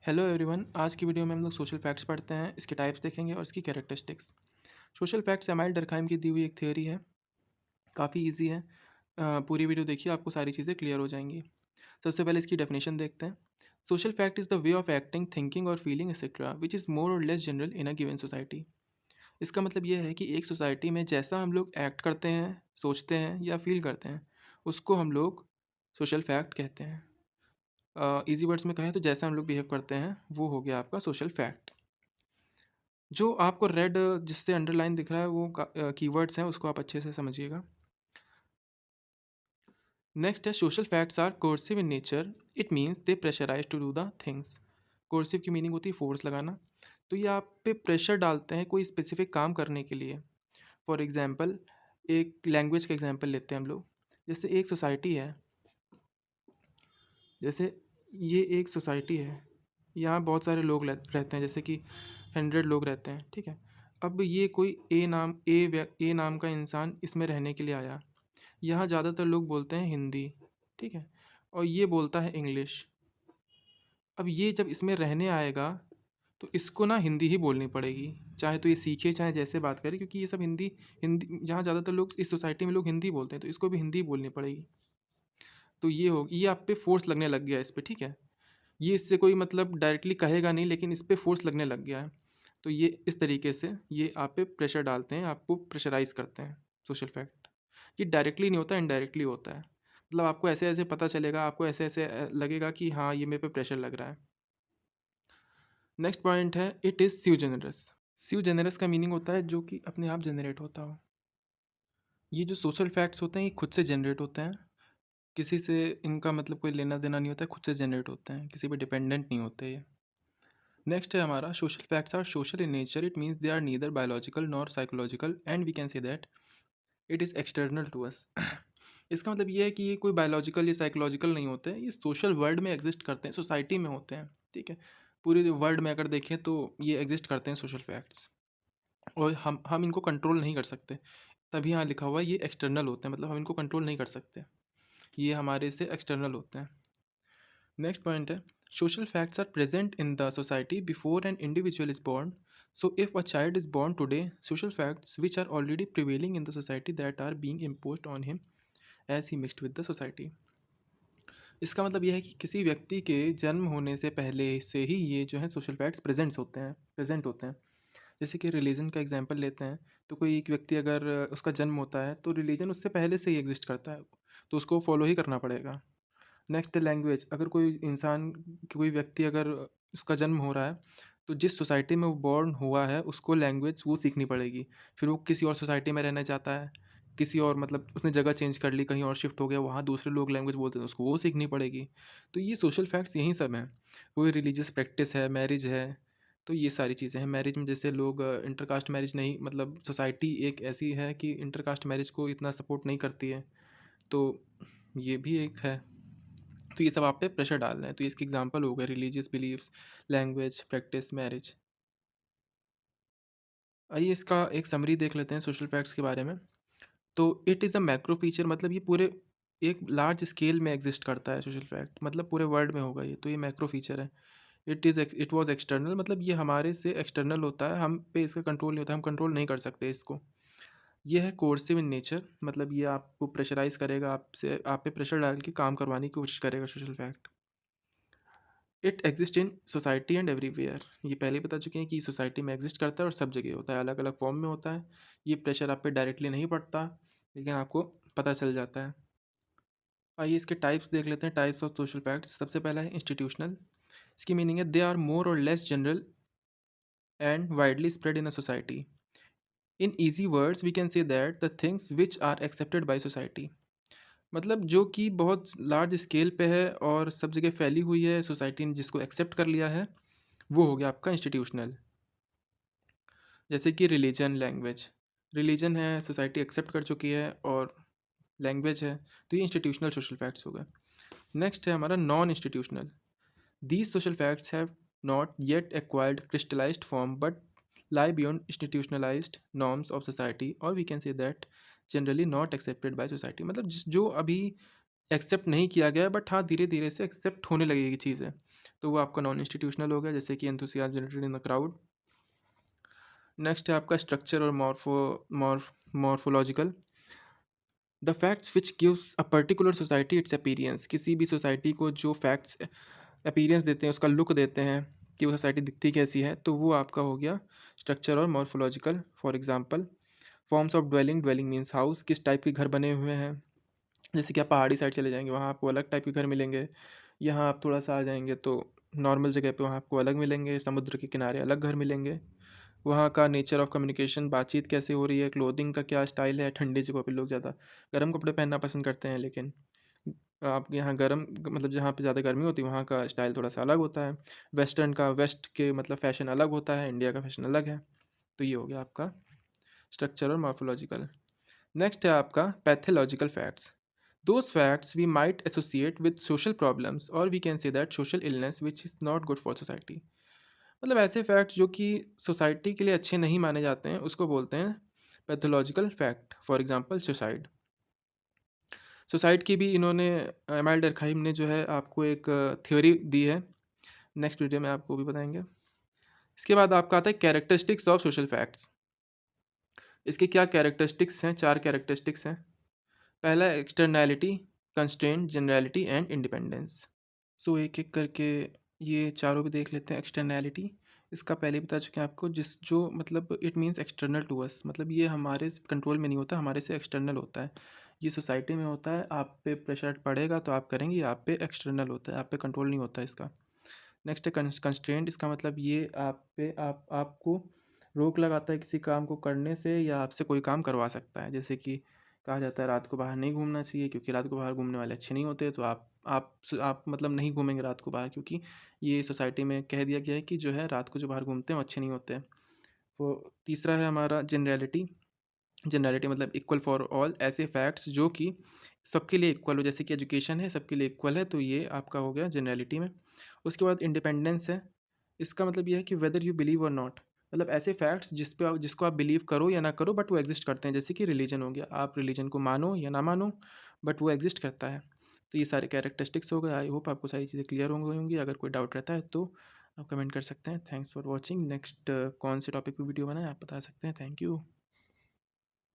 Hello everyone. आज की video में हम लोग सोशल फैक्ट्स पढ़ते हैं, इसके टाइप्स देखेंगे और इसकी characteristics. Social facts amyl Durkheim की दी हुई एक थ्योरी है, काफ़ी इजी है। पूरी वीडियो देखिए, आपको सारी चीज़ें क्लियर हो जाएंगी। सबसे पहले इसकी डेफिनेशन देखते हैं। Social fact is the way of acting, thinking और feeling etcetera which is more और less general in a given society. इसका मतलब ये है कि एक सोसाइटी में जैसा हम लोग एक्ट करते हैं, सोचते हैं या फील करते हैं, उसको हम लोग सोशल फैक्ट कहते हैं। ईजी वर्ड्स में कहें तो जैसा हम लोग बिहेव करते हैं वो हो गया आपका सोशल फैक्ट। जो आपको रेड जिससे अंडरलाइन दिख रहा है वो कीवर्ड्स हैं, उसको आप अच्छे से समझिएगा। नेक्स्ट है social facts are coercive in nature, it means they pressurise to do the things. Coercive की मीनिंग होती है फोर्स लगाना, तो ये आप पे प्रेशर डालते हैं कोई स्पेसिफिक काम करने के लिए। फॉर एग्जाम्पल, एक लैंग्वेज का एग्जाम्पल लेते हैं हम लोग। जैसे एक सोसाइटी है, जैसे ये एक सोसाइटी है, यहाँ बहुत सारे लोग रहते हैं, जैसे कि 100 लोग रहते हैं, ठीक है। अब ये कोई ए नाम का इंसान इसमें रहने के लिए आया। यहाँ ज़्यादातर लोग बोलते हैं हिंदी, ठीक है, और ये बोलता है इंग्लिश। अब ये जब इसमें रहने आएगा तो इसको ना हिंदी ही बोलनी पड़ेगी, चाहे तो ये सीखे चाहे जैसे बात करे, क्योंकि ये सब हिंदी हिंदी जहाँ ज़्यादातर लोग इस सोसाइटी में लोग हिंदी बोलते हैं, तो इसको भी हिंदी बोलनी पड़ेगी। तो ये आप पे फोर्स लगने लग गया इस पे, ठीक है। ये इससे कोई मतलब डायरेक्टली कहेगा नहीं, लेकिन इस पे फोर्स लगने लग गया है। तो ये इस तरीके से ये आप पे प्रेशर डालते हैं, आपको प्रेशराइज करते हैं सोशल फैक्ट। ये डायरेक्टली नहीं होता, इनडायरेक्टली होता है। मतलब आपको ऐसे ऐसे पता चलेगा, आपको ऐसे ऐसे लगेगा कि हाँ ये मेरे पे प्रेशर लग रहा है। नेक्स्ट पॉइंट है it is sui generis. Sui generis का मीनिंग होता है जो कि अपने आप जनरेट होता हो। ये जो सोशल फैक्ट्स होते हैं ये खुद से जनरेट होते हैं, किसी से इनका मतलब कोई लेना देना नहीं होता है, खुद से जनरेट होते हैं, किसी पे डिपेंडेंट नहीं होते ये। नेक्स्ट है हमारा social facts are social in nature, it means they are neither biological nor psychological and we can say that it is external to us. इसका मतलब ये है कि ये कोई बायोलॉजिकल या साइकोलॉजिकल नहीं होते हैं, ये सोशल वर्ल्ड में एग्जिस्ट करते हैं, सोसाइटी में होते हैं, ठीक है। पूरे वर्ल्ड में अगर देखें तो ये एग्जिस्ट करते हैं सोशल फैक्ट्स, और हम इनको कंट्रोल नहीं कर सकते। तभी यहाँ लिखा हुआ है ये एक्सटर्नल होते हैं, मतलब हम इनको कंट्रोल नहीं कर सकते, ये हमारे से एक्सटर्नल होते हैं। नेक्स्ट पॉइंट है social facts are present in the society before an individual is born. So if a child is born today, social facts which are already prevailing in the society that are being imposed on him as he mixed with the society. इसका मतलब यह है कि किसी व्यक्ति के जन्म होने से पहले से ही ये जो है सोशल फैक्ट्स प्रेजेंट होते हैं। जैसे कि रिलीजन का एग्जांपल लेते हैं, तो कोई एक व्यक्ति अगर उसका जन्म होता है तो रिलीजन उससे पहले से ही एग्जिस्ट करता है, तो उसको फॉलो ही करना पड़ेगा। नेक्स्ट लैंग्वेज, अगर कोई इंसान, कोई व्यक्ति अगर उसका जन्म हो रहा है, तो जिस सोसाइटी में वो बॉर्न हुआ है उसको लैंग्वेज वो सीखनी पड़ेगी। फिर वो किसी और सोसाइटी में रहना चाहता है, किसी और मतलब उसने जगह चेंज कर ली, कहीं और शिफ्ट हो गया, वहाँ दूसरे लोग लैंग्वेज बोलते हैं, उसको वो सीखनी पड़ेगी। तो ये सोशल फैक्ट्स यही सब हैं। कोई रिलीजियस प्रैक्टिस है, मैरिज है, तो ये सारी चीज़ें हैं। मैरिज में जैसे लोग इंटरकास्ट मैरिज नहीं, मतलब सोसाइटी एक ऐसी है कि इंटरकास्ट मैरिज को इतना सपोर्ट नहीं करती है, तो ये भी एक है। तो ये सब आप पे प्रेशर डाल रहे हैं, तो इसके एग्जांपल हो गए religious beliefs, language, practice, marriage. आइए इसका एक समरी देख लेते हैं सोशल फैक्ट्स के बारे में। तो it is a macro feature, मतलब ये पूरे एक लार्ज स्केल में एग्जिस्ट करता है सोशल फैक्ट, मतलब पूरे वर्ल्ड में होगा ये, तो ये मैक्रो फीचर है। इट वाज एक्सटर्नल, मतलब ये हमारे से एक्सटर्नल होता है, हम पे इसका कंट्रोल नहीं होता, हम कंट्रोल नहीं कर सकते इसको। ये है कोर्सिव इन नेचर, मतलब ये आपको प्रेशराइज करेगा, आपसे आप पे प्रेशर डाल के काम करवाने की कोशिश करेगा social fact. It exist in society and everywhere, ये पहले ही बता चुके हैं कि सोसाइटी में एग्जिस्ट करता है और सब जगह होता है, अलग अलग फॉर्म में होता है। ये प्रेशर आप पे डायरेक्टली नहीं पड़ता, लेकिन आपको पता चल जाता है। आइए इसके टाइप्स देख लेते हैं, टाइप्स ऑफ सोशल फैक्ट्स। सबसे पहला है इंस्टीट्यूशनल। इसकी मीनिंग है दे आर मोर और less general and widely spread in a society. In easy words we can say that the things which are accepted by society. मतलब जो कि बहुत लार्ज स्केल पे है और सब जगह फैली हुई है, सोसाइटी ने जिसको एक्सेप्ट कर लिया है, वो हो गया आपका इंस्टीट्यूशनल। जैसे कि रिलीजन, लैंग्वेज। रिलीजन है, सोसाइटी एक्सेप्ट कर चुकी है, और लैंग्वेज है, तो ये इंस्टीट्यूशनल सोशल फैक्ट्स हो गए। नेक्स्ट है हमारा non institutional. These social facts have not yet acquired crystallised form but lie beyond institutionalized norms of society, or we can say that generally not accepted by society। मतलब जो अभी accept नहीं किया गया है, बट हाँ, धीरे-धीरे से एक्सेप्ट होने लगेगी चीज़ें। तो वो आपका नॉन इंस्टीट्यूशनल हो गया, जैसे कि enthusiasm generated in the crowd. Next है आपका स्ट्रक्चर और morphological. The facts which gives a particular society it's appearance. किसी भी सोसाइटी को जो फैक्ट्स अपीयरेंस देते हैं, उसका लुक देते हैं कि वो सोसाइटी दिखती कैसी है, तो वो आपका हो गया स्ट्रक्चर और morphological. For example, forms of dwelling, dwelling means house, किस टाइप के घर बने हुए हैं। जैसे कि आप पहाड़ी साइड चले जाएंगे, वहाँ आपको अलग टाइप के घर मिलेंगे। यहाँ आप थोड़ा सा आ जाएंगे तो नॉर्मल जगह पे वहाँ आपको अलग मिलेंगे, समुद्र के किनारे अलग घर मिलेंगे। वहाँ का नेचर ऑफ कम्युनिकेशन, बातचीत कैसे हो रही है, क्लोथिंग का क्या स्टाइल है। ठंडी जगहों पे लोग ज़्यादा गर्म कपड़े पहनना पसंद करते हैं, लेकिन आप यहाँ गर्म मतलब जहाँ पे ज़्यादा गर्मी होती है वहाँ का स्टाइल थोड़ा सा अलग होता है। वेस्टर्न का, वेस्ट के मतलब फैशन अलग होता है, इंडिया का फैशन अलग है। तो ये हो गया आपका स्ट्रक्चर और मॉर्फोलॉजिकल। नेक्स्ट है आपका pathological facts. Those facts we might associate with social problems और we can say that social illness which is not good for society. मतलब ऐसे फैक्ट्स जो कि सोसाइटी के लिए अच्छे नहीं माने जाते हैं, उसको बोलते हैं pathological fact. For example suicide. Suicide की भी इन्होंने एमाइल डर्कहाइम ने जो है आपको एक थ्योरी दी है। नेक्स्ट वीडियो में आपको भी बताएंगे। इसके बाद आपका आता है कैरेक्टरिस्टिक्स ऑफ सोशल फैक्ट्स। इसके क्या कैरेक्टरिस्टिक्स हैं? 4 कैरेक्टरिस्टिक्स हैं। पहला है externality, constraint, generality and independence. सो एक-एक करके ये चारों भी देख लेते हैं। एक्सटर्नैलिटी, इसका पहले ही बता चुके हैं आपको, जिस जो मतलब it means external to us, मतलब ये हमारे कंट्रोल में नहीं होता, हमारे से एक्सटर्नल होता है। ये सोसाइटी में होता है, आप पे प्रेशर पड़ेगा तो आप करेंगे, आप पे एक्सटर्नल होता है, आप पे कंट्रोल नहीं होता है इसका। नेक्स्ट है कंस्ट्रेंट। इसका मतलब ये आप पे आपको रोक लगाता है किसी काम को करने से, या आपसे कोई काम करवा सकता है। जैसे कि कहा जाता है रात को बाहर नहीं घूमना चाहिए, क्योंकि रात को बाहर घूमने वाले अच्छे नहीं होते। तो आप मतलब नहीं घूमेंगे रात को बाहर, क्योंकि ये सोसाइटी में कह दिया गया है कि जो है रात को जो बाहर घूमते हैं वो अच्छे नहीं होते हैं। तो तीसरा है हमारा जनरैलिटी। जनरैलिटी मतलब इक्वल फॉर ऑल। ऐसे फैक्ट्स जो कि सबके लिए इक्वल हो, जैसे कि एजुकेशन है सबके लिए इक्वल है, तो ये आपका हो गया जनरैलिटी में। उसके बाद इंडिपेंडेंस है। इसका मतलब ये है कि वेदर यू बिलीव और नॉट, मतलब ऐसे फैक्ट्स जिसको आप बिलीव करो या ना करो, बट वो एग्जिस्ट करते हैं। जैसे कि रिलीजन हो गया, आप रिलीजन को मानो या ना मानो, बट वो एग्जिस्ट करता है। तो ये सारे कैरेक्टरिस्टिक्स हो गए। आई होप आपको सारी चीज़ें क्लियर हो गई होंगी। अगर कोई डाउट रहता है तो आप कमेंट कर सकते हैं। Thanks for watching. नेक्स्ट कौन से टॉपिक पे वीडियो बनाए आप बता सकते हैं। Thank you.